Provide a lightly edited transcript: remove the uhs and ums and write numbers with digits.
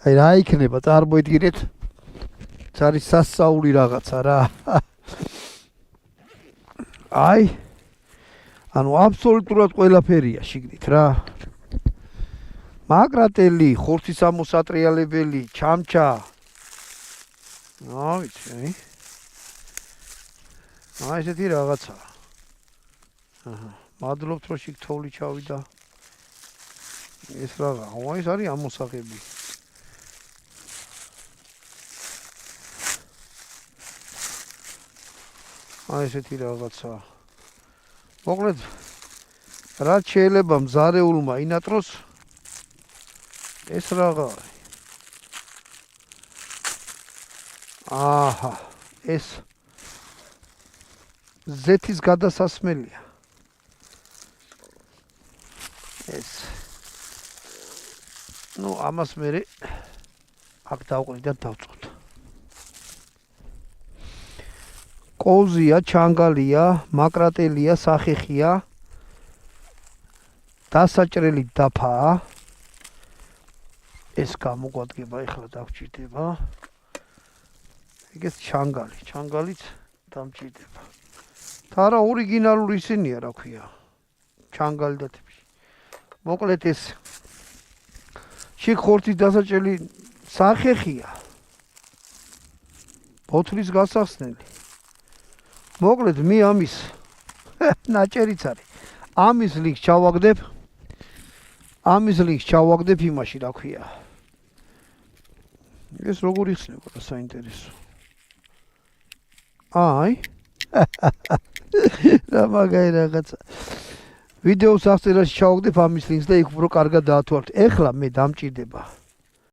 აი რა იქნება, წარმოიდგინეთ. არის სასწაული რაღაცა რა. აი ანუ აბსოლუტურად ყველაფერია შიგნით რა. მაგრატელი, ხორცის ამოსატრიალებელი, ჩამჩა. ვიცი. ესეთი რაღაცა. მადლობთ რომ შიგ თოვლი ჩავიდა. ეს რაღა, ეს არის ამოსაღები. ესეთი რაღაცა. მოკლედ რაც შეიძლება მზარეულმა ინატროს ეს რაღა არის. აჰა, ეს ზეთის გადასასმელია. ეს ამას მე აქ დავყრი და დავწოთ. კოუზია, ჩანგალია, მაგრატელია, სახეხია. დასაჭრელი დაფაა. ეს გამოგვადგება, ეხლა დაგჭირდება. ეგეც ჩანგალი, ჩანგალიც დამჭირდება. და რა ორიგინალური ისინია, რა ქვია. ჩანგალი და ტიპი. მოკლედ ეს შიგ ხორცის დასაჭრელი სახეხია. ბოთლის გასახსნელი. მოკლედ მე ამის ნაჭერიც არის. ამის ლინკს ჩავაგდებ იმაში, რა ქვია. ეს როგორ იხსნება რა საინტერესო. აი. რა მაგარი რაღაცა. ვიდეოს აღწერაში ჩავაგდებ ამის ლინკს და იქ უფრო კარგად დაათვალოთ. ეხლა მე დამჭირდება